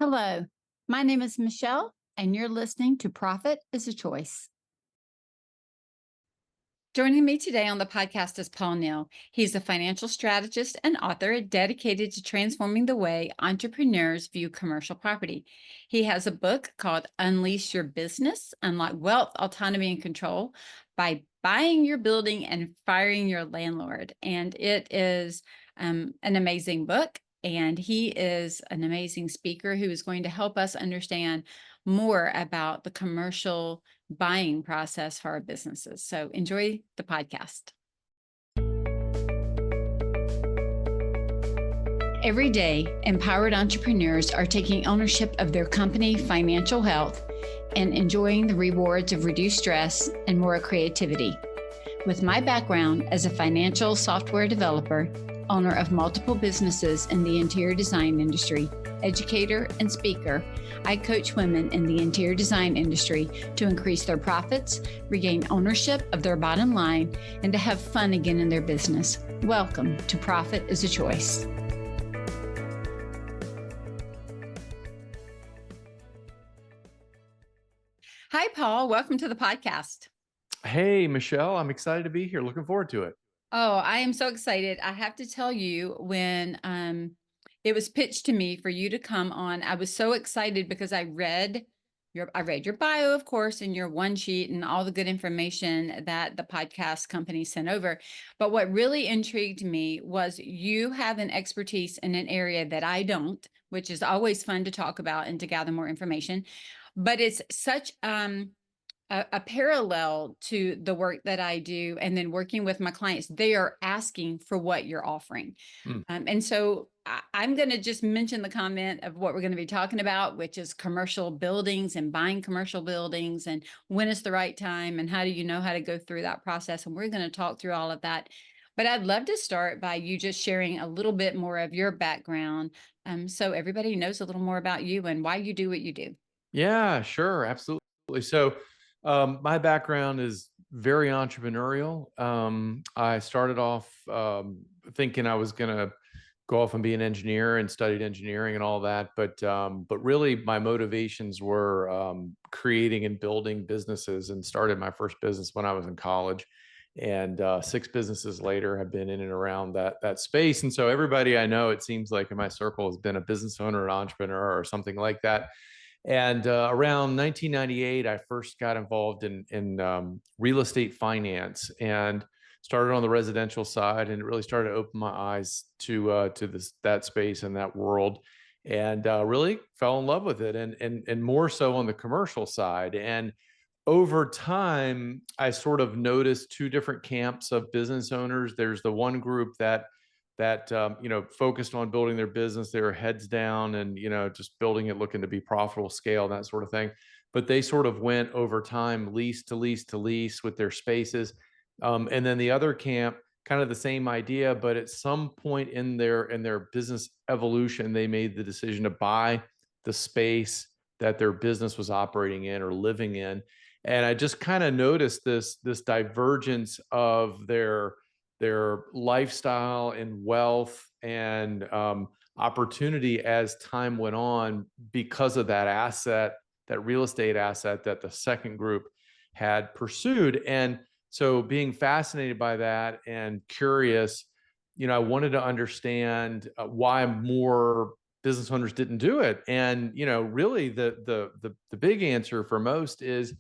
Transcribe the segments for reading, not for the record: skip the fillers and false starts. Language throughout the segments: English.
Hello, my name is Michelle, and you're listening to Profit is a Choice. Joining me today on the podcast is Paul Neal. He's a financial strategist and author dedicated to transforming the way entrepreneurs view commercial property. He has a book called Un-Lease Your Business, Unlock Wealth, Autonomy and Control by Buying Your Building and Firing Your Landlord. And it is an amazing book. And he is an amazing speaker who is going to help us understand more about the commercial buying process for our businesses. So enjoy the podcast. Every day, empowered entrepreneurs are taking ownership of their company financial health and enjoying the rewards of reduced stress and more creativity. With my background as a financial software developer, owner of multiple businesses in the interior design industry, educator, and speaker, I coach women in the interior design industry to increase their profits, regain ownership of their bottom line, and to have fun again in their business. Welcome to Profit is a Choice. Hi, Paul. Welcome to the podcast. Hey, Michelle, I'm excited to be here. Looking forward to it. Oh, I am so excited. I have to tell you, when it was pitched to me for you to come on, I was so excited because I read your bio, of course, and your one sheet and all the good information that the podcast company sent over. But what really intrigued me was you have an expertise in an area that I don't, which is always fun to talk about and to gather more information. But it's such a parallel to the work that I do, and then working with my clients. They are asking for what you're offering. Mm. And so I'm going to just mention the comment of what we're going to be talking about, which is commercial buildings and buying commercial buildings and when is the right time and how do you know how to go through that process. And we're going to talk through all of that. But I'd love to start by you just sharing a little bit more of your background, so everybody knows a little more about you and why you do what you do. Yeah, sure. Absolutely. So, my background is very entrepreneurial. I started off thinking I was going to go off and be an engineer and studied engineering and all that. But really, my motivations were creating and building businesses, and started my first business when I was in college. And 6 businesses later have been in and around that space. And so everybody I know, it seems like in my circle, has been a business owner, an entrepreneur, or something like that. And around 1998, I first got involved in real estate finance and started on the residential side, and it really started to open my eyes to that space and that world, and really fell in love with it, and more so on the commercial side. And over time, I sort of noticed two different camps of business owners. There's the one group that focused on building their business. They were heads down and just building it, looking to be profitable, scale, that sort of thing. But they sort of went over time, lease to lease to lease with their spaces. And then the other camp, kind of the same idea, but at some point in their business evolution, they made the decision to buy the space that their business was operating in or living in. And I just kind of noticed this divergence of their lifestyle and wealth and opportunity as time went on, because of that asset, that real estate asset that the second group had pursued. And so, being fascinated by that and curious, I wanted to understand why more business owners didn't do it. And really, the big answer for most is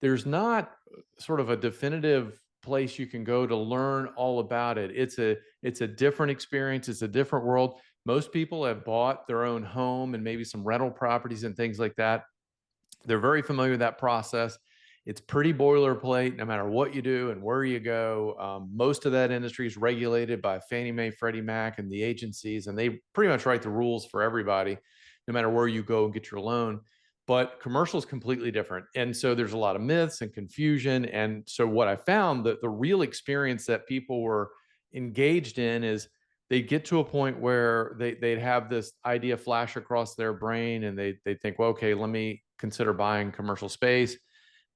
there's not sort of a definitive place you can go to learn all about it. It's a different experience. It's a different world. Most people have bought their own home and maybe some rental properties and things like that. They're very familiar with that process. It's pretty boilerplate no matter what you do and where you go. Most of that industry is regulated by Fannie Mae, Freddie Mac, and the agencies, and they pretty much write the rules for everybody, no matter where you go and get your loan. But commercial is completely different. And so there's a lot of myths and confusion. And so what I found, that the real experience that people were engaged in is they'd get to a point where they'd have this idea flash across their brain, and they'd think, well, okay, let me consider buying commercial space.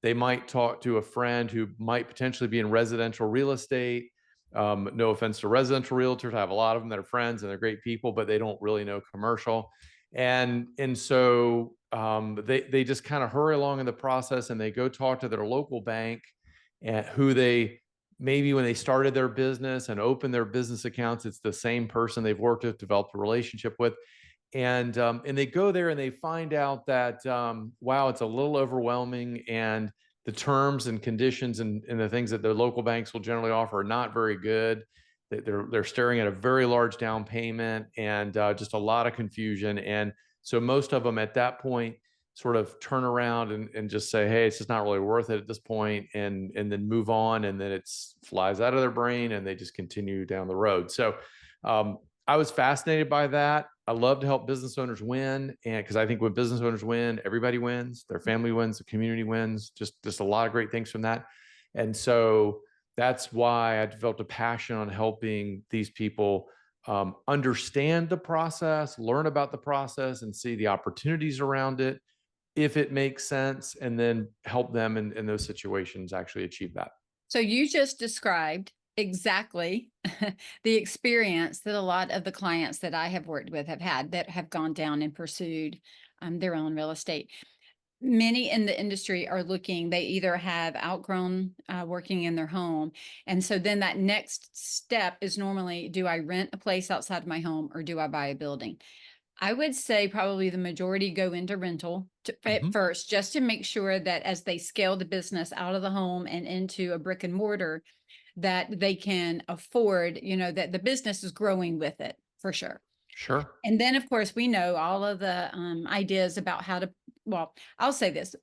They might talk to a friend who might potentially be in residential real estate. No offense to residential realtors. I have a lot of them that are friends and they're great people, but they don't really know commercial. And so they just kind of hurry along in the process, and they go talk to their local bank, and who they maybe when they started their business and opened their business accounts, it's the same person they've worked with, developed a relationship with, and they go there and they find out that wow, it's a little overwhelming, and the terms and conditions and the things that the local banks will generally offer are not very good. They're staring at a very large down payment, and just a lot of confusion. And so most of them at that point sort of turn around and just say, hey, it's just not really worth it at this point, and then move on, and then it flies out of their brain and they just continue down the road. So I was fascinated by that. I love to help business owners win, and because I think when business owners win, everybody wins, their family wins, the community wins, just a lot of great things from that. And so that's why I developed a passion on helping these people understand the process, learn about the process, and see the opportunities around it, if it makes sense, and then help them in those situations actually achieve that. So you just described exactly the experience that a lot of the clients that I have worked with have had, that have gone down and pursued their own real estate. Many in the industry are looking, they either have outgrown working in their home. And so then that next step is normally, do I rent a place outside of my home, or do I buy a building? I would say probably the majority go into rental at Mhm. first, just to make sure that as they scale the business out of the home and into a brick and mortar, that they can afford, that the business is growing with it for sure. Sure. And then, of course, we know all of the ideas about how to, well, I'll say this.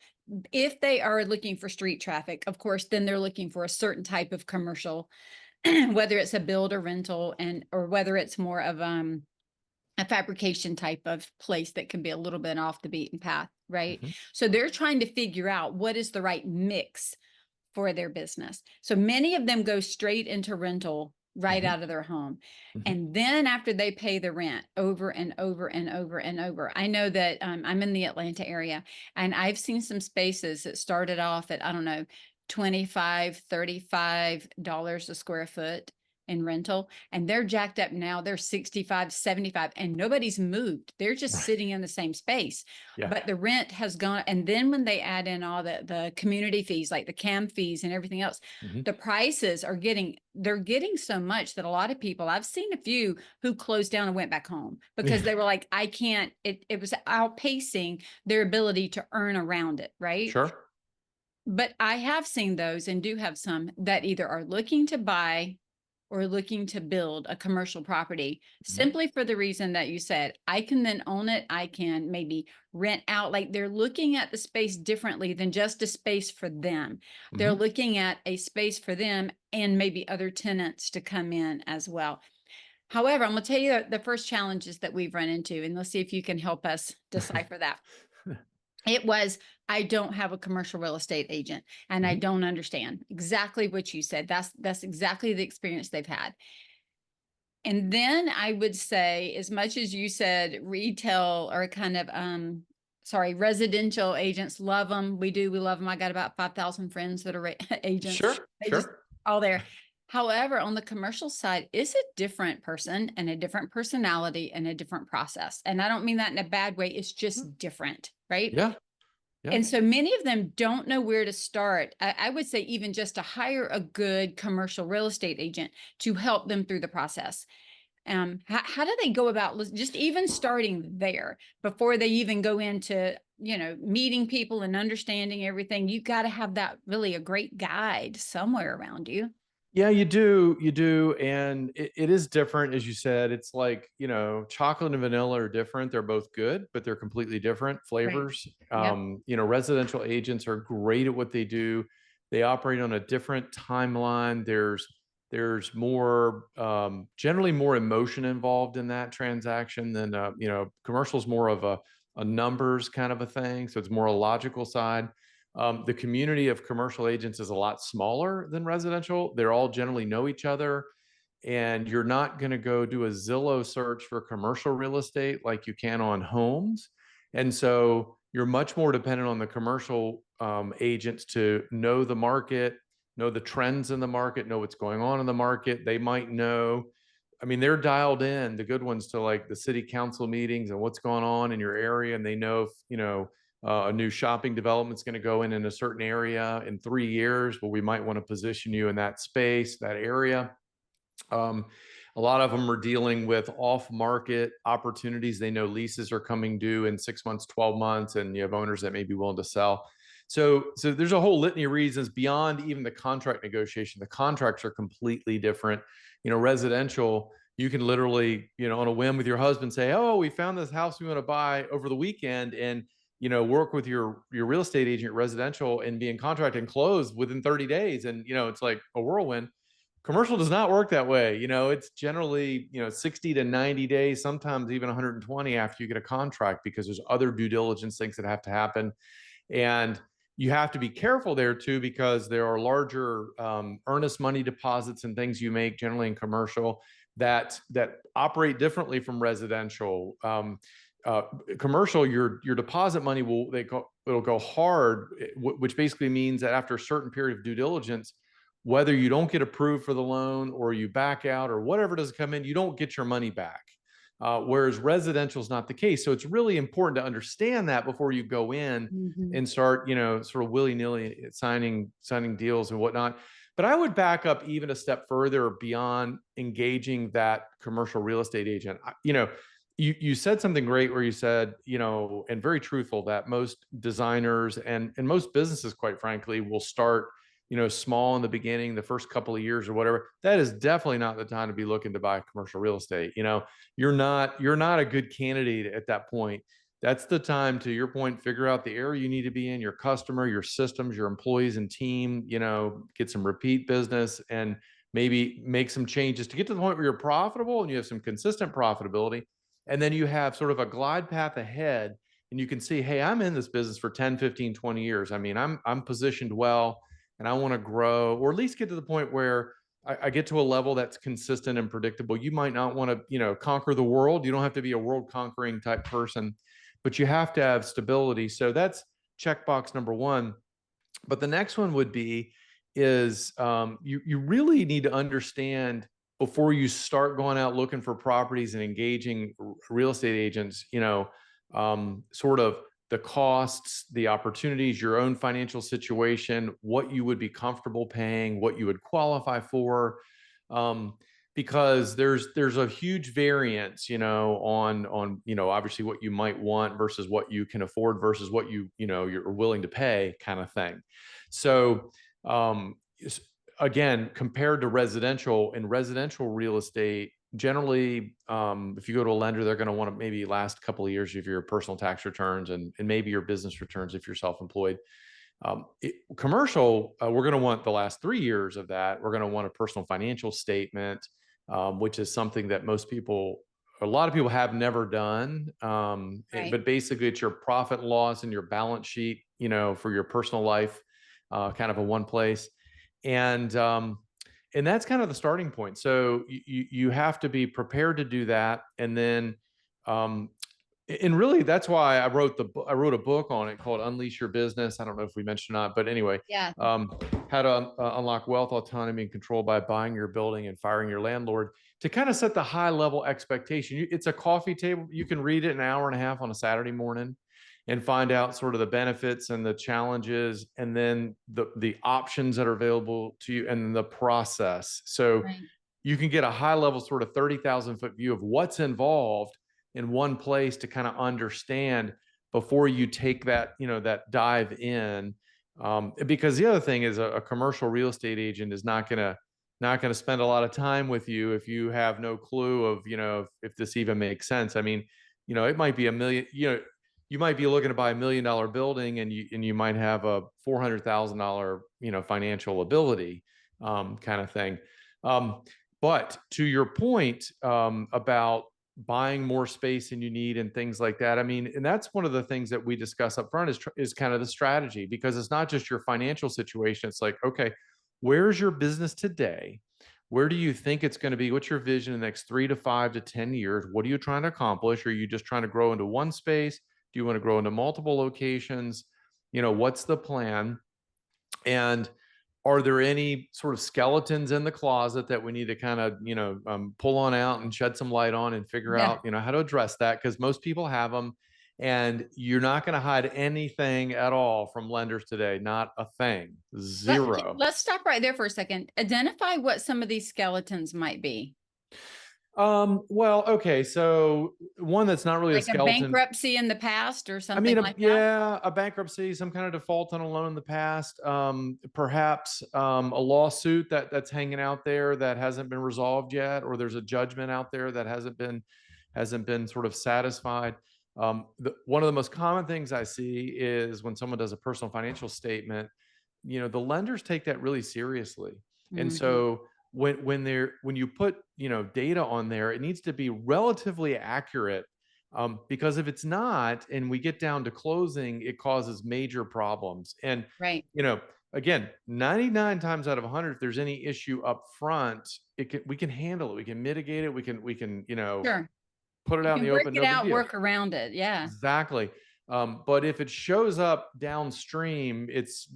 If they are looking for street traffic, of course, then they're looking for a certain type of commercial, whether it's a build or rental, or whether it's more of a fabrication type of place that can be a little bit off the beaten path, right? Mhm. So they're trying to figure out what is the right mix for their business. So many of them go straight into rental right Mhm. out of their home. Mhm. And then after they pay the rent over and over and over and over, I know that I'm in the Atlanta area, and I've seen some spaces that started off at, I don't know, 25, $35 a square foot in rental, and they're jacked up now. They're 65, 75, and nobody's moved. They're just Right. sitting in the same space, Yeah. but the rent has gone. And then when they add in all the community fees, like the CAM fees and everything else, Mhm. the prices are they're getting so much that a lot of people, I've seen a few who closed down and went back home because Yeah. they were like, I can't, it was outpacing their ability to earn around it, right? Sure. But I have seen those, and do have some that either are looking to buy or looking to build a commercial property, Mhm. simply for the reason that you said, I can then own it. I can maybe rent out. Like, they're looking at the space differently than just a space for them. They're Mhm. looking at a space for them and maybe other tenants to come in as well. However, I'm going to tell you the first challenges that we've run into, and let's see if you can help us decipher that. It was, I don't have a commercial real estate agent, and I Mhm. don't understand exactly what you said. That's exactly the experience they've had. And then I would say, as much as you said retail, or kind of residential agents, love them. We love them. I got about 5,000 friends that are agents. Sure. They just Sure. all there. However, on the commercial side, it's a different person and a different personality and a different process. And I don't mean that in a bad way. It's just different, right? Yeah. Yeah. And so many of them don't know where to start. I would say even just to hire a good commercial real estate agent to help them through the process. How do they go about just even starting there before they even go into, meeting people and understanding everything? You got to have that, really a great guide somewhere around you. Yeah, you do. You do. And it is different, as you said. It's like, chocolate and vanilla are different. They're both good, but they're completely different Right. flavors. Yep. Residential agents are great at what they do. They operate on a different timeline. There's more, generally more emotion involved in that transaction than, commercial's more of a numbers kind of a thing. So it's more a logical side. The community of commercial agents is a lot smaller than residential. They're all generally know each other, and you're not going to go do a Zillow search for commercial real estate like you can on homes. And so you're much more dependent on the commercial agents to know the market, know the trends in the market, know what's going on in the market. They might know I mean, they're dialed in, the good ones, to like the city council meetings and what's going on in your area. And they know if, a new shopping development's going to go in a certain area in 3 years. Well, we might want to position you in that space, that area. Um, a lot of them are dealing with off-market opportunities. They know leases are coming due in 6 months, 12 months, and you have owners that may be willing to sell. So there's a whole litany of reasons beyond even the contract negotiation. The contracts are completely different. Residential, you can literally, on a whim with your husband say, "Oh, we found this house we want to buy over the weekend," and work with your real estate agent, residential, and be in contract and close within 30 days. And it's like a whirlwind. Commercial does not work that way. It's generally 60 to 90 days, sometimes even 120 after you get a contract, because there's other due diligence things that have to happen. And you have to be careful there too, because there are larger earnest money deposits and things you make generally in commercial that operate differently from residential. Commercial, your deposit money it'll go hard, which basically means that after a certain period of due diligence, whether you don't get approved for the loan or you back out or whatever doesn't come in, you don't get your money back. Whereas residential is not the case. So it's really important to understand that before you go in Mhm. and start, sort of willy-nilly signing deals and whatnot. But I would back up even a step further beyond engaging that commercial real estate agent. You said something great where you said, and very truthful, that most designers and most businesses, quite frankly, will start small in the beginning, the first couple of years or whatever. That is definitely not the time to be looking to buy commercial real estate. You're not a good candidate at that point. That's the time, to your point, figure out the area you need to be in, your customer, your systems, your employees and team, get some repeat business, and maybe make some changes to get to the point where you're profitable and you have some consistent profitability. And then you have sort of a glide path ahead, and you can see, hey, I'm in this business for 10, 15, 20 years. I mean, I'm positioned well, and I want to grow, or at least get to the point where I get to a level that's consistent and predictable. You might not want to, conquer the world. You don't have to be a world conquering type person, but you have to have stability. So that's checkbox number one. But the next one would be is you really need to understand, before you start going out looking for properties and engaging real estate agents, sort of the costs, the opportunities, your own financial situation, what you would be comfortable paying, what you would qualify for. Because there's a huge variance, on obviously what you might want versus what you can afford versus what you're willing to pay, kind of thing. So again, compared to residential, in residential real estate, generally, if you go to a lender, they're going to want to maybe last a couple of years of your personal tax returns and maybe your business returns if you're self-employed. Commercial, we're going to want the last 3 years of that. We're going to want a personal financial statement, which is something that a lot of people have never done. Right. But basically, it's your profit and loss and your balance sheet, for your personal life, kind of in one place. And that's kind of the starting point. So you have to be prepared to do that. And then, and really, that's why I wrote a book on it called Un-Lease Your Business. I don't know if we mentioned or not, but anyway, Yeah. how to unlock wealth, autonomy, and control by buying your building and firing your landlord, to kind of set the high level expectation. It's a coffee table. You can read it an hour and a half on a Saturday morning and find out sort of the benefits and the challenges, and then the options that are available to you, and the process. So Right. you can get a high level sort of 30,000 foot view of what's involved in one place to kind of understand before you take that, that dive in. Because the other thing is, a commercial real estate agent is not going to spend a lot of time with you if you have no clue of, if this even makes sense. I mean, it might be a million, you might be looking to buy $1 million building, and you might have a $400,000, financial ability, kind of thing. But to your point, about buying more space than you need and things like that, I mean, and that's one of the things that we discuss up front is kind of the strategy, because it's not just your financial situation. It's like, okay, where's your business today? Where do you think it's going to be? What's your vision in the next 3 to 5 to 10 years? What are you trying to accomplish? Are you just trying to grow into one space? Do you want to grow into multiple locations? What's the plan? And Are there any sort of skeletons in the closet that we need to kind of, pull on out and shed some light on and figure Yeah. out, how to address that? Because most people have them, and you're not going to hide anything at all from lenders today. Not a thing. Zero. Let's stop right there for a second. Identify what some of these skeletons might be. Well, okay. So one that's not really a Like a skeleton. bankruptcy in the past or I something mean, like that? yeah, a bankruptcy, some kind of default on a loan in the past, perhaps a lawsuit that's hanging out there that hasn't been resolved yet, or there's a judgment out there that hasn't been sort of satisfied. One of the most common things I see is when someone does a personal financial statement, the lenders take that really seriously, and Mhm. so when you put data on there, it needs to be relatively accurate, because if it's not, and we get down to closing, it causes major problems. And Right. you know, again, 99 times out of 100, if there's any issue up front, we can handle it. We can mitigate it. We can Sure. put it You out in can the work open. it No big out, deal. work around it. Yeah. Exactly. But if it shows up downstream, it's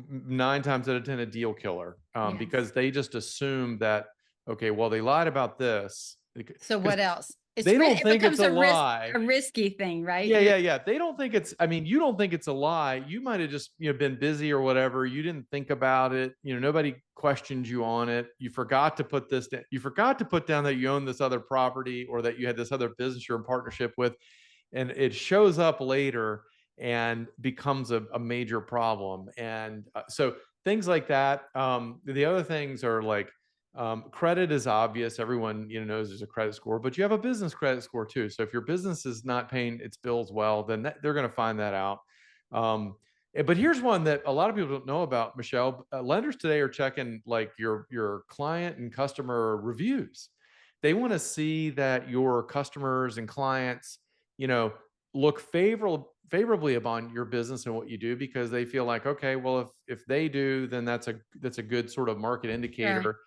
9 times out of 10 a deal killer, Yes. because they just assume that, okay, well, they lied about this So because what else? they don't It think it's becomes a lie. a risky thing, right? Yeah, You're yeah, yeah. They don't think it's, I mean, you don't think it's a lie. You might have just, been busy or whatever. You didn't think about it. Nobody questioned you on it. You forgot to put this down. You forgot to put down that you own this other property, or that you had this other business you're in partnership with. And it shows up later and becomes a major problem. And so things like that. The other things are like, credit is obvious. Everyone knows there's a credit score, but you have a business credit score too. So if your business is not paying its bills well, then they're going to find that out. Um, but here's one that a lot of people don't know about, Michelle. Lenders today are checking like your client and customer reviews. They want to see that your customers and clients, you know, look favorably upon your business and what you do, because they feel like, okay, well, if they do, then that's a good sort of market sure. indicator.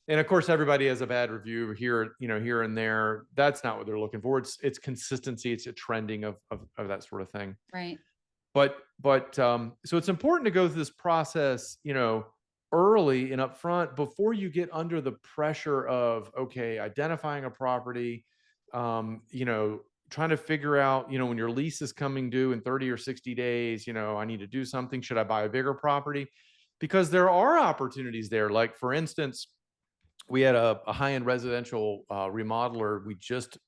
And of course, everybody has a bad review here, here and there. That's not what they're looking for. It's consistency. It's a trending of that sort of thing. Right. But so it's important to go through this process, early and upfront, before you get under the pressure of, okay, identifying a property, trying to figure out, when your lease is coming due in 30 or 60 days, I need to do something. Should I buy a bigger property? Because there are opportunities there. Like, for instance, we had a high-end residential remodeler. We just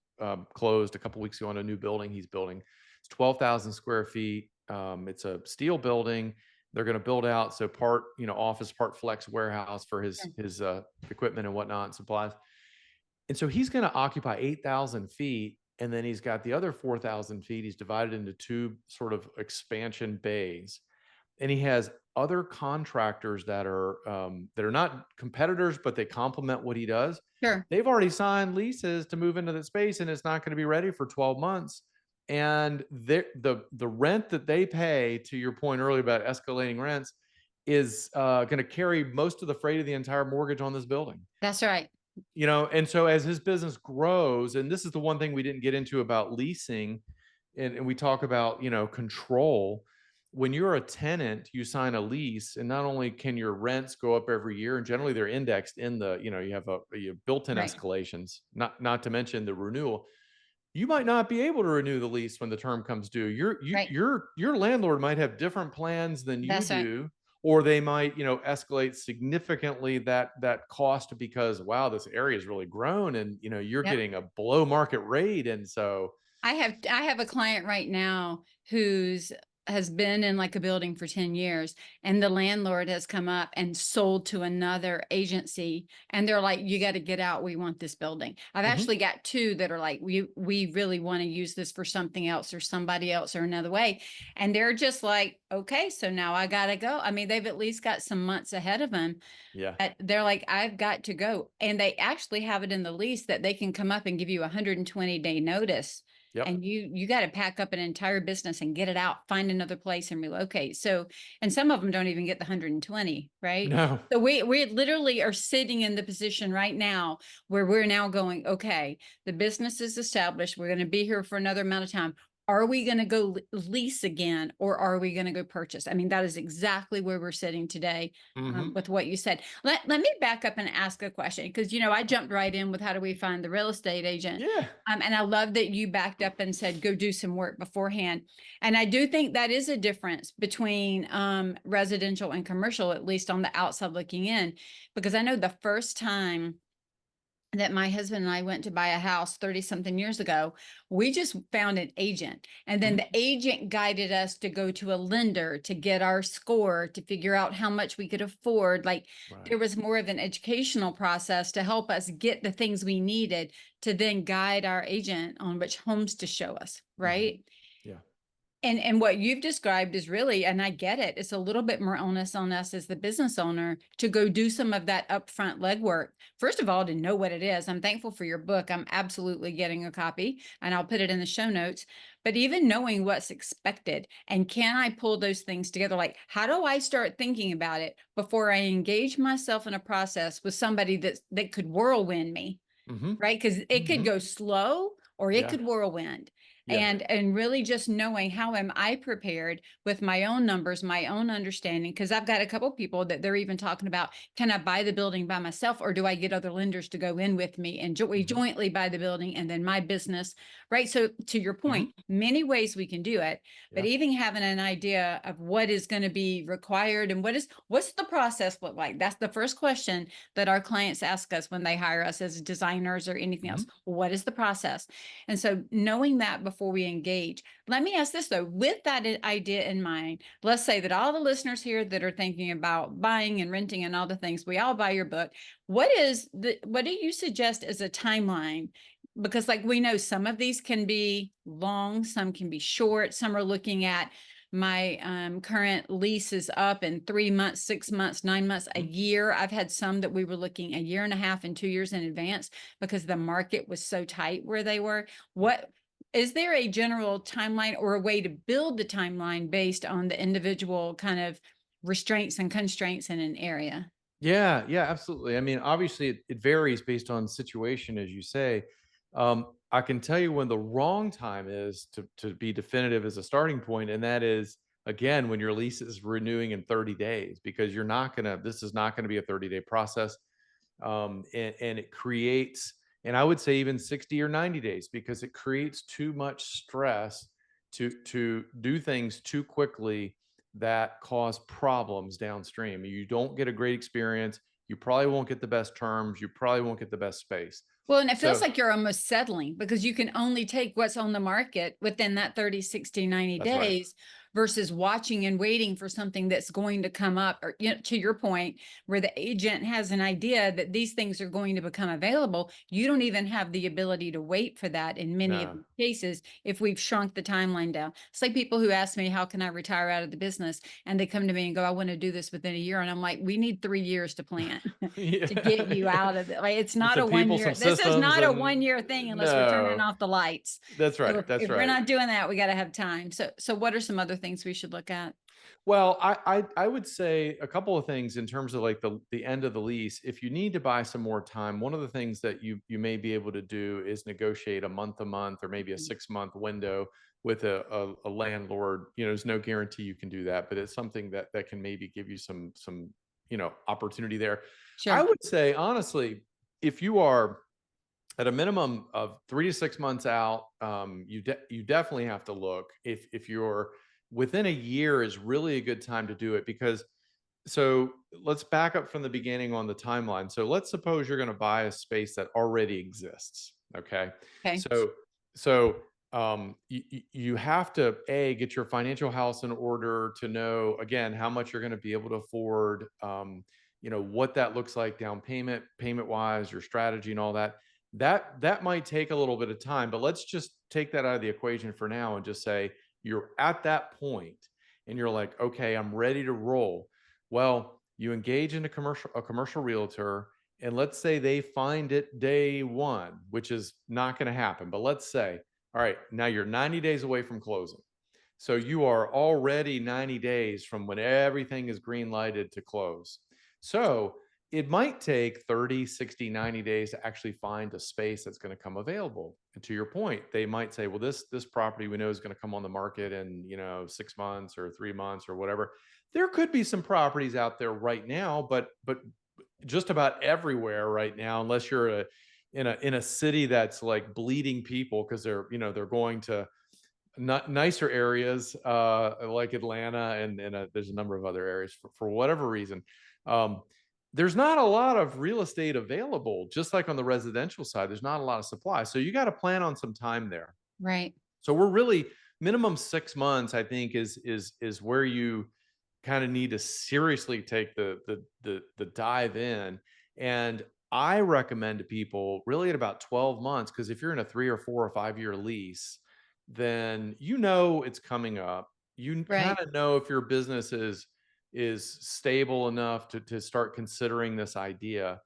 closed a couple weeks ago on a new building he's building. It's 12,000 square feet. It's a steel building. They're going to build out, so part office, part flex warehouse for his Sure. his equipment and whatnot and supplies. And so he's going to occupy 8,000 feet, and then he's got the other 4,000 feet. He's divided into two sort of expansion bays, and he has other contractors that are not competitors, but they complement what he does. Sure. They've already signed leases to move into that space, and it's not going to be ready for 12 months. And the rent that they pay, to your point earlier about escalating rents, is going to carry most of the freight of the entire mortgage on this building. That's right. And so as his business grows, and this is the one thing we didn't get into about leasing, and we talk about, control. When you're a tenant, you sign a lease, and not only can your rents go up every year, and generally they're indexed in the, you have you have built-in Right. escalations, not to mention the renewal. You might not be able to renew the lease when the term comes due. Right. Your landlord might have different plans than you That's right. do, or they might, escalate significantly that cost, because wow, this area has really grown, and you're Yep. getting a below market rate. And so I have a client right now who's has been in like a building for 10 years, and the landlord has come up and sold to another agency, and they're like, you got to get out, we want this building. I've mhm, actually got two that are like, we really want to use this for something else or somebody else or another way, and they're just like, okay, so now I got to go. I mean, they've at least got some months ahead of them. yeah, They're like, I've got to go. And they actually have it in the lease that they can come up and give you a 120-day notice. yep, And you got to pack up an entire business and get it out, find another place and relocate. So, and some of them don't even get the 120, right? no, So we literally are sitting in the position right now where we're now going, okay, the business is established. We're going to be here for another amount of time. are we going to go lease again, or are we going to go purchase? I mean, that is exactly where we're sitting today, Hmm. with what you said. Let me back up and ask a question, because, I jumped right in with how do we find the real estate agent? Yeah. And I love that you backed up and said, go do some work beforehand. And I do think that is a difference between residential and commercial, at least on the outside looking in, because I know the first time that my husband and I went to buy a house 30 something years ago, we just found an agent. And then the Mhm. agent guided us to go to a lender to get our score, to figure out how much we could afford. Like, there Right. was more of an educational process to help us get the things we needed to then guide our agent on which homes to show us. Hmm. Right. Yeah. And what you've described is really, and I get it, it's a little bit more onus on us as the business owner to go do some of that upfront legwork. First of all, to know what it is. I'm thankful for your book. I'm absolutely getting a copy, and I'll put it in the show notes. But even knowing what's expected, and can I pull those things together? Like, how do I start thinking about it before I engage myself in a process with somebody that could whirlwind me? Hmm. Right? Because it could Hmm. go slow or it Yeah. could whirlwind. Yeah. And really just knowing, how am I prepared with my own numbers, my own understanding? Because I've got a couple people that they're even talking about, can I buy the building by myself, or do I get other lenders to go in with me and we Hmm. jointly buy the building and then my business? Right. So to your Hmm. point, many ways we can do it, but Yeah. even having an idea of what is going to be required and what's the process look like? That's the first question that our clients ask us when they hire us as designers or anything else. Hmm. What is the process? And so knowing that before we engage, let me ask this though, with that idea in mind, let's say that all the listeners here that are thinking about buying and renting and all the things, we all buy your book. What do you suggest as a timeline? Because, like, we know some of these can be long, some can be short, some are looking at, my current lease is up in 3 months, 6 months, 9 months, a Hmm. year. I've had some that we were looking a year and a half and 2 years in advance because the market was so tight where they were. What is there a general timeline or a way to build the timeline based on the individual kind of restraints and constraints in an area? Yeah, yeah, absolutely. I mean, obviously, it varies based on situation, as you say. I can tell you when the wrong time is to be definitive as a starting point, and that is again when your lease is renewing in 30 days, because you're not gonna. This is not going to be a 30-day process, and it creates, and I would say even 60 or 90 days, because it creates too much stress to do things too quickly that cause problems downstream. You don't get a great experience. You probably won't get the best terms. You probably won't get the best space. Well, and it feels So like you're almost settling because you can only take what's on the market within that 30, 60, 90 that's right. days versus watching and waiting for something that's going to come up, or, to your point, where the agent has an idea that these things are going to become available. You don't even have the ability to wait for that in many of No. the cases if we've shrunk the timeline down. It's like people who ask me, how can I retire out of the business? And they come to me and go, I want to do this within a year. And I'm like, we need 3 years to plan. To Yeah. get you out of it. Like, it's not Some a one people, year. some This is systems, not a and 1 year thing unless we're turning no. off the lights. That's So right. That's if we're right. not doing that, we got to have time. So what are some other things we should look at? Well, I would say a couple of things in terms of like the end of the lease. If you need to buy some more time, one of the things that you may be able to do is negotiate a month, or maybe a 6 month window with a landlord. There's no guarantee you can do that, but it's something that can maybe give you some opportunity there. I Sure. would say honestly, if you are at a minimum of 3 to 6 months out, you definitely have to look. If you're within a year, is really a good time to do it, because so let's back up from the beginning on the timeline. So let's suppose you're going to buy a space that already exists. Okay, Okay. so you have to get your financial house in order to know again how much you're going to be able to afford. What that looks like down payment wise, your strategy and all that. That might take a little bit of time, but let's just take that out of the equation for now and just say you're at that point and you're like, okay, I'm ready to roll. Well, you engage in a commercial realtor, and let's say they find it day one, which is not going to happen. But let's say, all right, now you're 90 days away from closing. So you are already 90 days from when everything is green lighted to close. So it might take 30, 60, 90 days to actually find a space that's going to come available. And to your point, they might say, well, this property we know is going to come on the market in, 6 months or 3 months or whatever. There could be some properties out there right now, but just about everywhere right now, unless you're in a city that's like bleeding people because they're going to not nicer areas like Atlanta, and there's a number of other areas for whatever reason. Um, there's not a lot of real estate available, just like on the residential side. There's not a lot of supply, so you got to plan on some time there. Right. So we're really minimum 6 months, I think, is where you kind of need to seriously take the dive in. And I recommend to people really at about 12 months, because if you're in a 3 or 4 or 5 year lease, then it's coming up. You kind Right. of know if your business is stable enough to start considering this idea.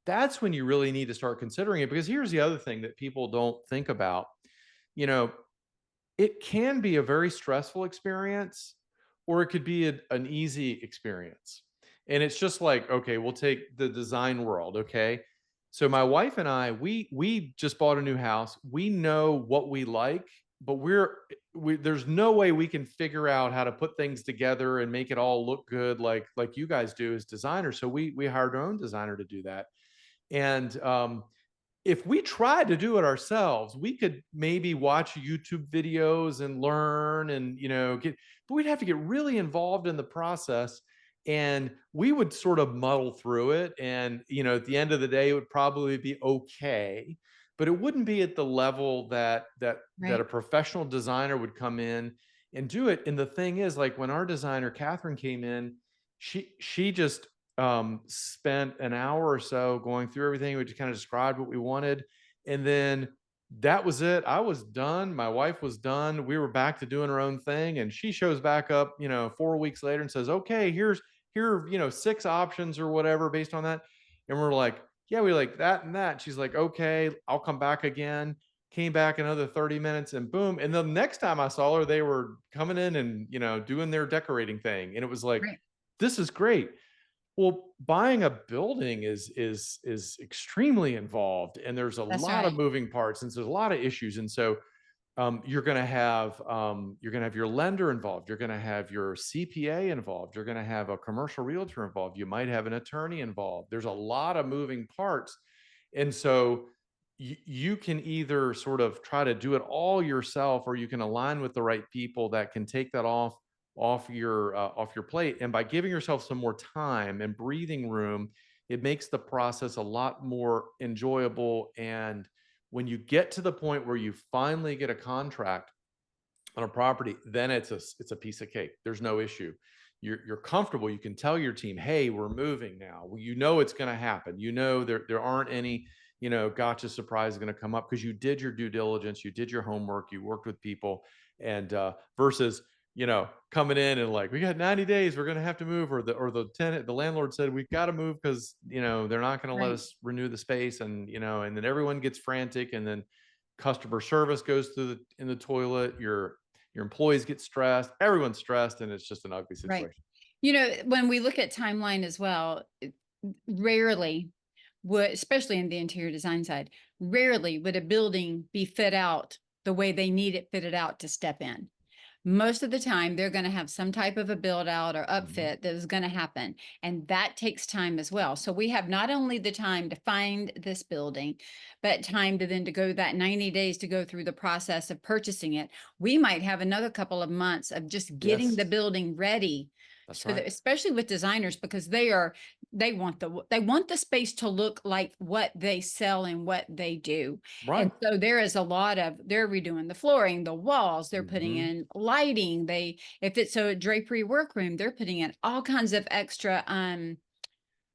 That's when you really need to start considering it, because here's the other thing that people don't think about. You know, it can be a very stressful experience, or it could be an easy experience. And it's just like, okay, we'll take the design world, okay? So my wife and I, we just bought a new house. We know what we like, but there's no way we can figure out how to put things together and make it all look good like you guys do as designers. So we hired our own designer to do that. And if we tried to do it ourselves, we could maybe watch YouTube videos and learn and, but we'd have to get really involved in the process, and we would sort of muddle through it. And, at the end of the day, it would probably be okay, but it wouldn't be at the level that a Right. professional designer would come in and do it. And the thing is, like, when our designer, Catherine, came in, she just spent an hour or so going through everything. We just kind of described what we wanted. And then that was it. I was done. My wife was done. We were back to doing our own thing. And she shows back up, 4 weeks later and says, okay, here, 6 options or whatever based on that. And we're like, yeah, we like that and that. She's like, okay, I'll come back again. Came back another 30 minutes and boom. And the next time I saw her, they were coming in and, doing their decorating thing. And it was like, Right. this is great. Well, buying a building is extremely involved, and there's a That's lot of right. moving parts, and so there's a lot of issues. And so you're gonna have your lender involved, you're gonna have your CPA involved, you're gonna have a commercial realtor involved, you might have an attorney involved. There's a lot of moving parts, and so you can either sort of try to do it all yourself, or you can align with the right people that can take that off your plate. And by giving yourself some more time and breathing room, it makes the process a lot more enjoyable. And when you get to the point where you finally get a contract on a property, then it's a piece of cake. There's no issue. You're comfortable. You can tell your team, hey, we're moving now. Well, it's going to happen. There aren't any gotcha surprise going to come up, because you did your due diligence, you did your homework, you worked with people. And versus coming in and like, we got 90 days, we're going to have to move, or the landlord said we've got to move because they're not going to let Right. us renew the space. And then everyone gets frantic, and then customer service goes in the toilet. Your employees get stressed, everyone's stressed, and it's just an ugly Right. situation. When we look at timeline as well, rarely would, especially in the interior design side, rarely would a building be fit out the way they need it fitted out to step in. Most of the time, they're going to have some type of a build out or Mhm. upfit that is going to happen. And that takes time as well. So we have not only the time to find this building, but time to then to go that 90 days to go through the process of purchasing it. We might have another couple of months of just getting the Yes, building ready. that's So right. that, especially with designers, because they want the space to look like what they sell and what they do. And Right. so they're redoing the flooring, the walls, they're putting Mhm. in lighting. If it's a drapery workroom, they're putting in all kinds of extra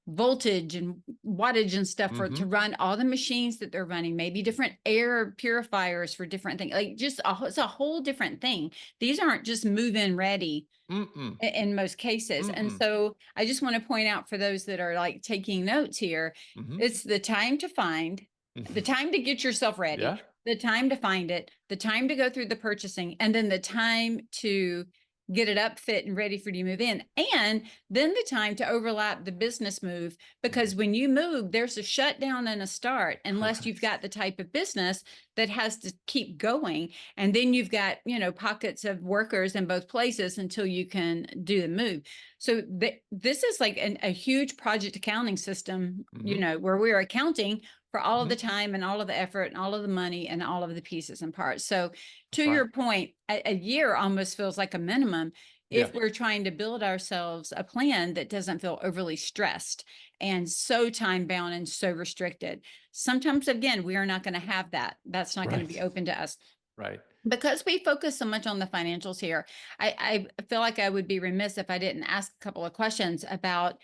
voltage and wattage and stuff to Mhm. run all the machines that they're running, maybe different air purifiers for different things. Like it's a whole different thing. These aren't just move-in ready Mm-mm. in most cases. And Mm-mm. so I just want to point out for those that are like taking notes here, Mhm. it's the time to find, the Mhm. time to get yourself ready, Yeah. the time to find it, the time to go through the purchasing, and then the time to get it up fit and ready for you to move in. And then the time to overlap the business move, because Mhm. when you move, there's a shutdown and a start, unless you've Right. got the type of business that has to keep going. And then you've got, pockets of workers in both places until you can do the move. So this is like a huge project accounting system, Mhm. where we're accounting for all of the Mhm. time and all of the effort and all of the money and all of the pieces and parts. So to That's right. your point, a year almost feels like a minimum Yeah. if we're trying to build ourselves a plan that doesn't feel overly stressed and so time bound and so restricted. Sometimes, again, we are not going to have that. That's not going to be Right. open to us. Right. Because we focus so much on the financials here, I feel like I would be remiss if I didn't ask a couple of questions about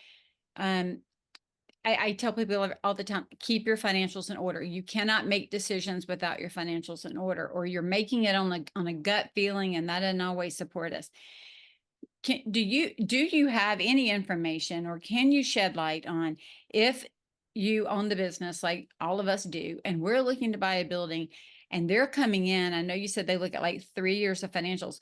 um, I tell people all the time, keep your financials in order. You cannot make decisions without your financials in order, or you're making it on a gut feeling, and that doesn't always support us. Do you have any information, or can you shed light on if you own the business like all of us do, and we're looking to buy a building, and they're coming in? I know you said they look at like 3 years of financials.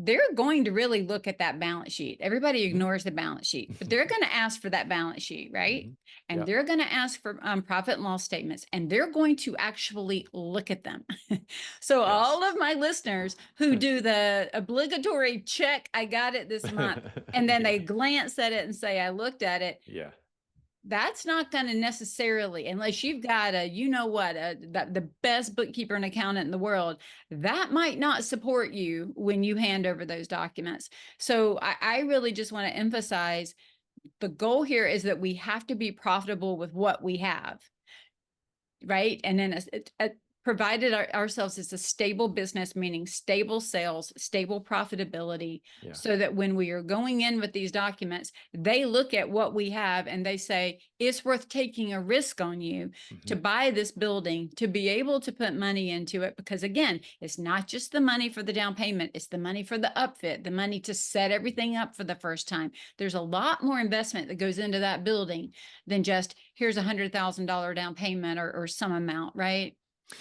They're going to really look at that balance sheet. Everybody Mhm. ignores the balance sheet, but they're going to ask for that balance sheet, right? Mhm. And Yep. they're going to ask for profit and loss statements, and they're going to actually look at them. So, Yes. all of my listeners who do the obligatory check, I got it this month, and then Yeah. they glance at it and say, I looked at it, Yeah. that's not going to necessarily, unless you've got the best bookkeeper and accountant in the world, that might not support you when you hand over those documents. So I really just want to emphasize the goal here is that we have to be profitable with what we have, right? And then provided ourselves as a stable business, meaning stable sales, stable profitability, Yeah. so that when we are going in with these documents, they look at what we have and they say, it's worth taking a risk on you to Mhm. buy this building, to be able to put money into it. Because again, it's not just the money for the down payment, it's the money for the upfit, the money to set everything up for the first time. There's a lot more investment that goes into that building than just here's $100,000 down payment or some amount, right?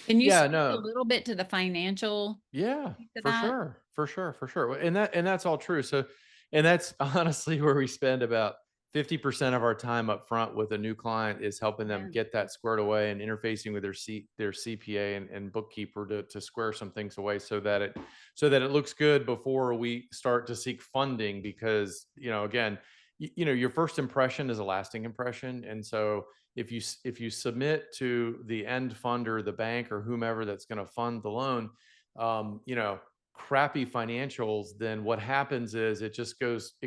Can you Yeah, speak a no. little bit to the financial Yeah, piece of for that? sure. For sure, for sure. And that's all true. So and that's honestly where we spend about 50% of our time up front with a new client is helping them Yeah. get that squared away and interfacing with their CPA and bookkeeper to square some things away so that it looks good before we start to seek funding because, again, your first impression is a lasting impression. And so if you submit to the end funder, the bank or whomever that's going to fund the loan, um, you know, crappy financials, then what happens is it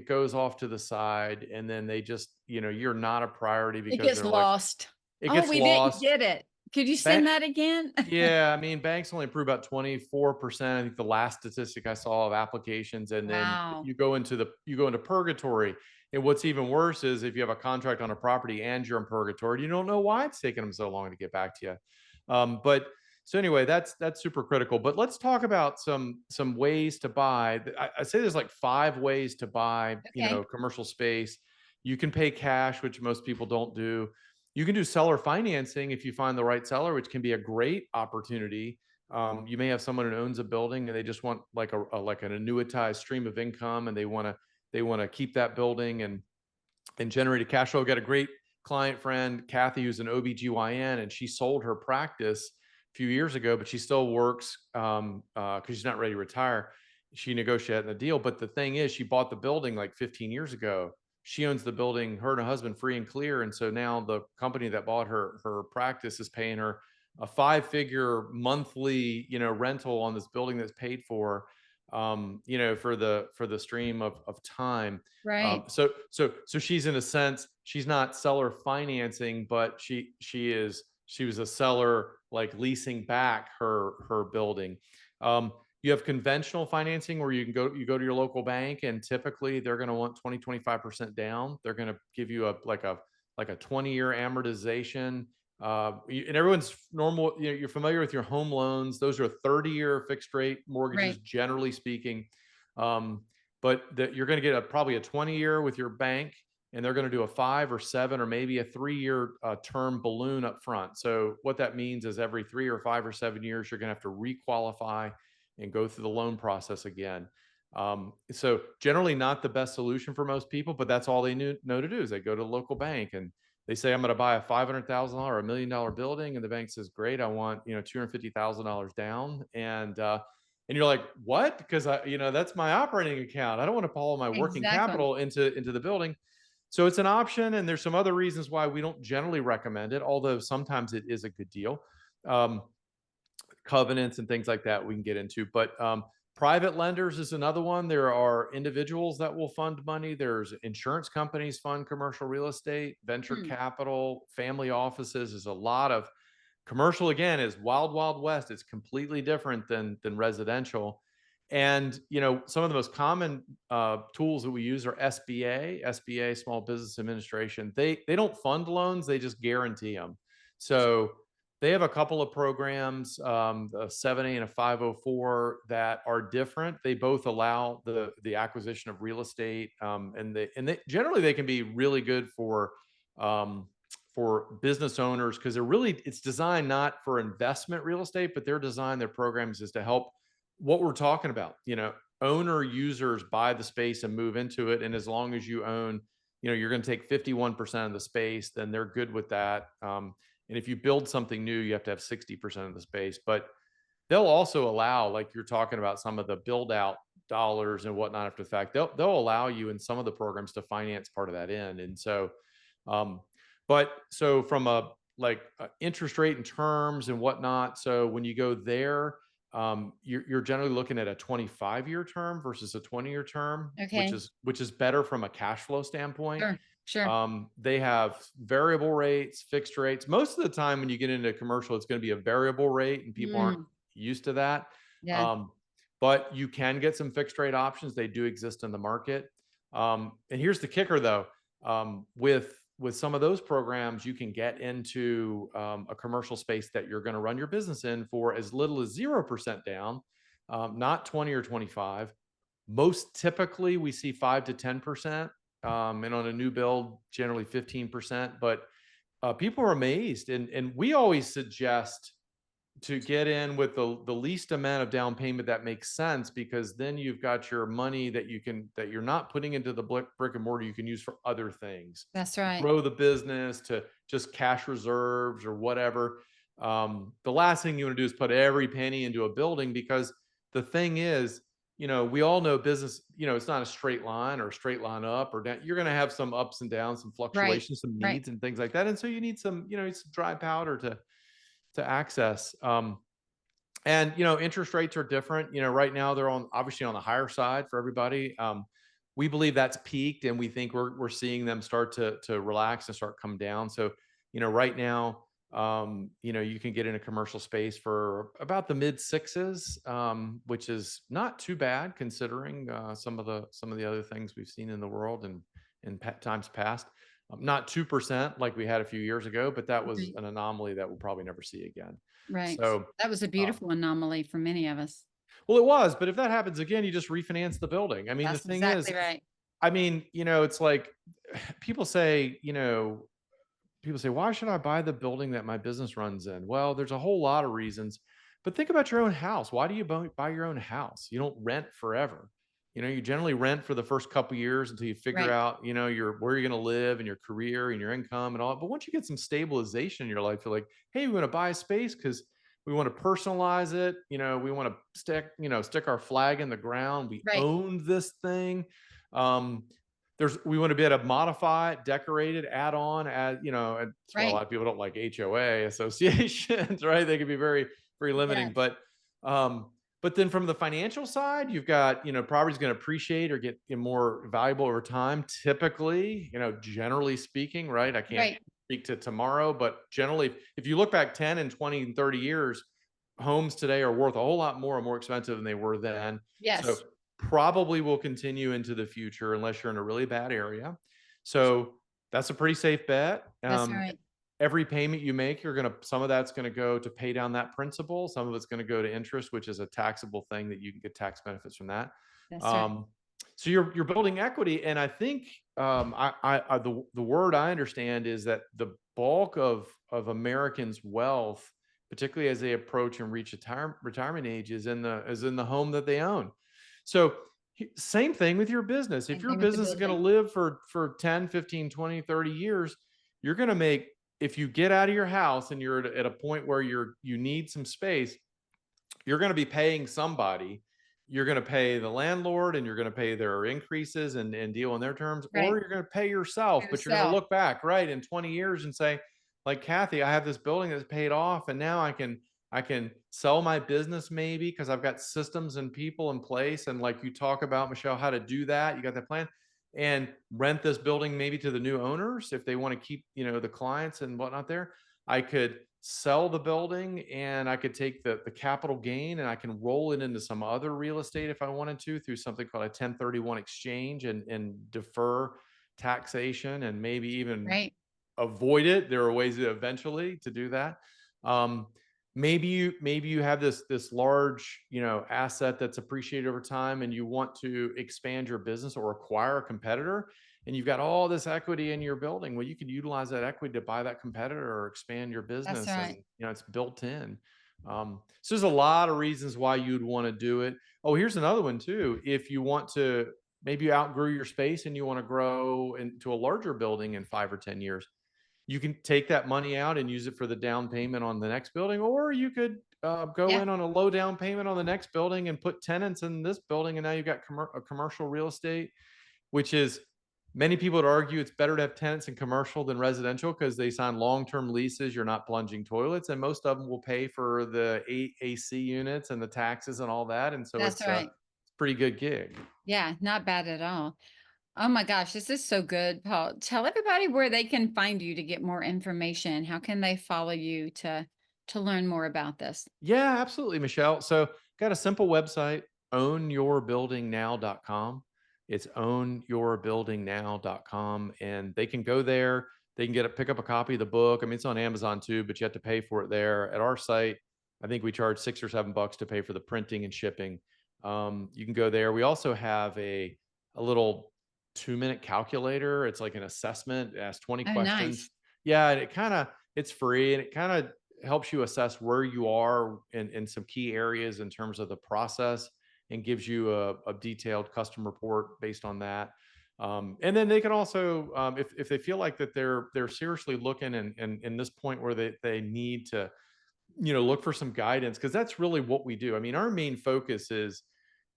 goes off to the side, and then they just, you're not a priority It because gets they're like, lost. it Oh, gets we didn't lost. get it. Could you Bank, send that again? yeah, I mean, banks only approve about 24%. I think the last statistic I saw of applications, and then Wow. you go into purgatory. And what's even worse is if you have a contract on a property and you're in purgatory, you don't know why it's taking them so long to get back to you. But so anyway, that's super critical. But let's talk about some ways to buy. I say there's like 5 ways to buy, Okay. commercial space. You can pay cash, which most people don't do. You can do seller financing if you find the right seller, which can be a great opportunity. You may have someone who owns a building and they just want like like an annuitized stream of income, and they want to keep that building and generate a cash flow. I've got a great client friend, Kathy, who's an OBGYN, and she sold her practice a few years ago, but she still works because she's not ready to retire. She negotiated the deal. But the thing is, she bought the building like 15 years ago. She owns the building, her and her husband, free and clear. And so now the company that bought her practice is paying her a 5-figure monthly, rental on this building that's paid for, for the stream of time. Right. So she's in a sense, she's not seller financing, but she was a seller like leasing back her building. You have conventional financing where you go to your local bank, and typically they're going to want 20-25% down. They're going to give you a 20-year amortization. And everyone's normal, you're familiar with your home loans. Those are 30-year fixed rate mortgages, Right. generally speaking. Um, but that you're going to get probably a 20-year with your bank, and they're going to do a 5 or 7 or maybe a 3-year term balloon up front. So what that means is every 3 or 5 or 7 years, you're going to have to requalify and go through the loan process again. So generally not the best solution for most people, but that's all they know to do is they go to the local bank and they say, I'm going to buy a $500,000 or $1 million building. And the bank says, great, I want, $250,000 down. And you're like, what? Because that's my operating account. I don't want to pull all my working Exactly. capital into the building. So it's an option. And there's some other reasons why we don't generally recommend it, although sometimes it is a good deal. Um, Covenants and things like that we can get into. But private lenders is another one. There are individuals that will fund money. There's insurance companies fund commercial real estate, venture Hmm. capital, family offices. Is a lot of commercial. Again, is wild, wild west. It's completely different than residential. And some of the most common tools that we use are SBA, Small Business Administration. They don't fund loans; they just guarantee them. So they have a couple of programs, a 7A and a 504, that are different. They both allow the acquisition of real estate, and they generally they can be really good um, for business owners because it's designed not for investment real estate, but their programs is to help what we're talking about. Owner users buy the space and move into it, and as long as you own, you're going to take 51% of the space, then they're good with that. And if you build something new, you have to have 60% of the space. But they'll also allow, like you're talking about, some of the build out dollars and whatnot after the fact. They'll allow you in some of the programs to finance part of that in. And so, um, but so from a interest rate and terms and whatnot. So when you go there, you're generally looking at a 25-year term versus a 20-year term, which Okay. is better from a cash flow standpoint. Sure. Sure. They have variable rates, fixed rates. Most of the time, when you get into commercial, it's going to be a variable rate, and people aren't Mm, used to that. yeah. Um, but you can get some fixed rate options. They do exist in the market. And here's the kicker, though. With some of those programs, you can get into a commercial space that you're going to run your business in for as little as 0% down, not 20 or 25. Most typically, we see 5 to 10%, and on a new build, generally 15%. But people are amazed, and we always suggest to get in with the least amount of down payment that makes sense, because then you've got your money that you're not putting into the brick and mortar, you can use for other things, That's to right. grow the business, to just cash reserves or whatever. The last thing you want to do is put every penny into a building, because the thing is, we all know business, it's not a straight line or a straight line up or down. You're going to have some ups and downs, some Right. fluctuations, some Right. needs and things like that. And so you need some, some dry powder to access. And interest rates are different. Right now they're obviously on the higher side for everybody. We believe that's peaked, and we think we're seeing them start to relax and start come down. So, right now, you can get in a commercial space for about the mid sixes, which is not too bad considering some of the other things we've seen in the world and in times past. Not 2% like we had a few years ago, but that was Right. an anomaly that we'll probably never see again. Right. So, That was a um, beautiful anomaly for many of us. well, it was, but if that happens again, you just refinance the building. I mean, the That's thing is, exactly right. it's like people say, why should I buy the building that my business runs in? Well, there's a whole lot of reasons, but think about your own house. Why do you buy your own house? You don't rent forever. You generally rent for the first couple years until you figure Right. out, where you're going to live and your career and your income and all. But once you get some stabilization in your life, you're like, hey, we want to buy a space because we want to personalize it. We want to stick our flag in the ground. We Right. own this thing. Um, we want to be able to modify it, decorate it, add on, and that's why a lot Right. of people don't like HOA associations, right? They can be very, very limiting. Yes. But then from the financial side, you've got, property's going to appreciate or get more valuable over time. Typically, generally speaking, right? I can't Right. speak to tomorrow, but generally, if you look back 10 and 20 and 30 years, homes today are worth a whole lot more and more expensive than they were then. So Yes. probably will continue into the future unless you're in a really bad area. So that's a pretty safe bet. That's right. Every payment you make, some of that's going to go to pay down that principal. Some of it's going to go to interest, which is a taxable thing that you can get tax benefits from that. That's right. Um, so you're building equity, and I think the word I understand is that the bulk of Americans' wealth, particularly as they approach and reach retirement age, is in the home that they own. So Same thing with your business. If Same your thing with the business is going to building. live for 10, 15, 20, 30 years, you're going to make, if you get out of your house and you're at a point where you need some space, you're going to be paying somebody. You're going to pay the landlord and you're going to pay their increases and deal on their terms, or Right. you're going to pay yourself, but you're going to Yourself. look back right in 20 years and say, like Kathy, I have this building that's paid off and now I can sell my business maybe because I've got systems and people in place. And like you talk about, Michelle, how to do that. You got that plan and rent this building maybe to the new owners if they want to keep, the clients and whatnot there. I could sell the building and I could take the capital gain and I can roll it into some other real estate if I wanted to through something called a 1031 exchange and defer taxation and maybe even Right. avoid it. There are ways eventually to do that. Um, maybe you have this large asset that's appreciated over time, and you want to expand your business or acquire a competitor, and you've got all this equity in your building. Well, you could utilize that equity to buy that competitor or expand your That's business, and right. it's built in. So there's a lot of reasons why you'd want to do it. Oh, here's another one too. If you want to, maybe you outgrew your space and you want to grow into a larger building in 5 or 10 years, you can take that money out and use it for the down payment on the next building, or you could go Yeah. in on a low down payment on the next building and put tenants in this building, and now you've got a commercial real estate, which is, many people would argue it's better to have tenants in commercial than residential because they sign long-term leases. You're not plunging toilets, and most of them will pay for the AC units and the taxes and all that, and so That's it's a right. pretty good gig. Yeah. Not bad at all. Oh my gosh, this is so good, Paul. Tell everybody where they can find you to get more information. How can they follow you to learn more about this? Yeah, absolutely, Michelle. So, got a simple website, ownyourbuildingnow.com. It's ownyourbuildingnow.com, and they can go there. They can pick up a copy of the book. I mean, it's on Amazon too, but you have to pay for it there. At our site, I think we charge $6 or $7 to pay for the printing and shipping. You can go there. We also have a little 2-minute calculator. It's like an assessment. It asks 20 Oh, questions. nice. Yeah, and it's free, and it kind of helps you assess where you are in some key areas in terms of the process, and gives you a detailed custom report based on that. And then they can also, if they feel like that they're seriously looking and in this point where they need to, look for some guidance, because that's really what we do. I mean, our main focus is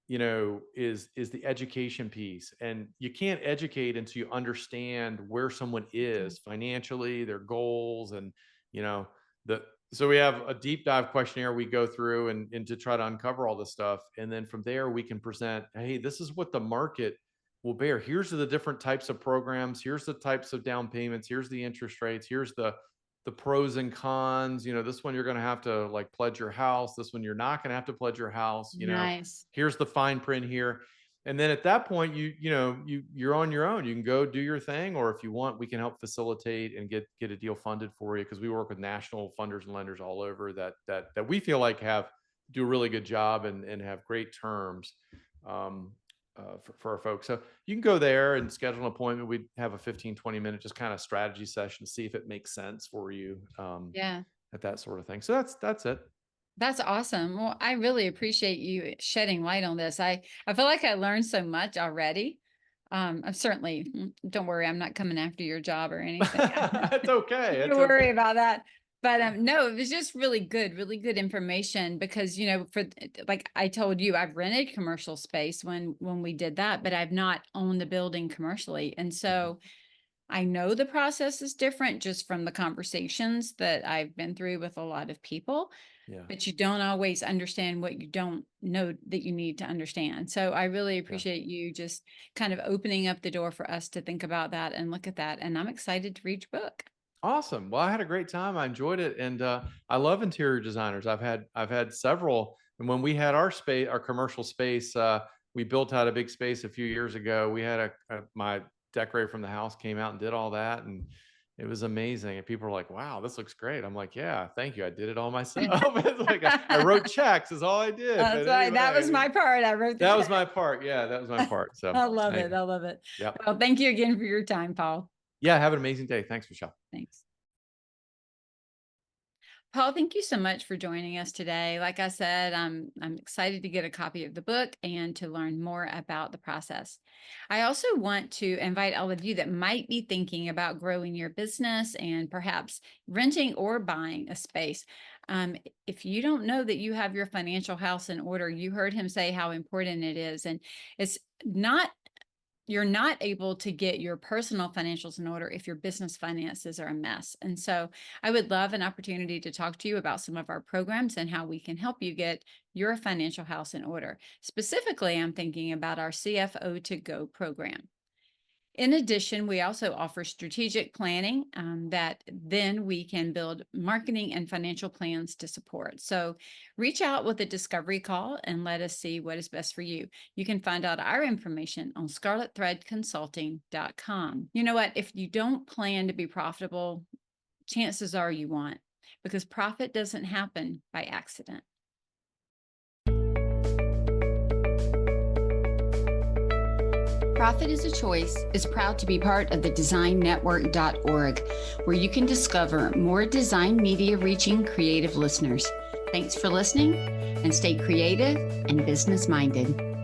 the education piece, and you can't educate until you understand where someone Mm. is financially, their goals, and you know the so we have a deep dive questionnaire we go through and to try to uncover all this stuff, and then from there we can present, hey, this is what the market will bear. Here's the different types of programs, here's the types of down payments, here's the interest rates, here's the pros and cons. This one you're going to have to like pledge your house, this one you're not going to have to pledge your house. Nice. Here's the fine print here. And then at that point, you're on your own. You can go do your thing, or if you want, we can help facilitate and get a deal funded for you, because we work with national funders and lenders all over that we feel like do a really good job and have great terms for our folks. So you can go there and schedule an appointment. We'd have a 15-20 minute just kind of strategy session to see if it makes sense for you, Yeah. at that sort of thing. So that's it. That's awesome. Well, I really appreciate you shedding light on this. I feel like I learned so much already. I'm certainly, don't worry, I'm not coming after your job or anything. It's okay. Don't It's worry okay. about that. But no, it was just really good information because like I told you, I've rented commercial space when we did that, but I've not owned the building commercially. And Mhm. so I know the process is different just from the conversations that I've been through with a lot of people, Yeah. but you don't always understand what you don't know that you need to understand. So I really Yeah. appreciate you just kind of opening up the door for us to think about that and look at that. And I'm excited to read your book. Awesome. Well, I had a great time. I enjoyed it, and I love interior designers. I've had several, and when we had our space, our commercial space, we built out a big space a few years ago. We had my decorator from the house came out and did all that, and it was amazing. And people were like, "Wow, this looks great." I'm like, "Yeah, thank you. I did it all myself." It's like I wrote checks is all I did. That's But right. That was anyway, my part. I wrote the that was check. my part. Yeah, that was my part. So I love it. anyway, I love it. yep. Well, thank you again for your time, Paul. Yeah. Have an amazing day. Thanks, Michelle. Thanks. Paul, thank you so much for joining us today. Like I said, I'm excited to get a copy of the book and to learn more about the process. I also want to invite all of you that might be thinking about growing your business and perhaps renting or buying a space. If you don't know that you have your financial house in order, you heard him say how important it is, and it's not you're not able to get your personal financials in order if your business finances are a mess. And so I would love an opportunity to talk to you about some of our programs and how we can help you get your financial house in order. Specifically, I'm thinking about our CFO to Go program. In addition, we also offer strategic planning that then we can build marketing and financial plans to support. So reach out with a discovery call and let us see what is best for you. You can find out our information on scarletthreadconsulting.com. You know what? If you don't plan to be profitable, chances are you won't, because profit doesn't happen by accident. Profit is a Choice is proud to be part of the designnetwork.org, where you can discover more design media reaching creative listeners. Thanks for listening, and stay creative and business minded.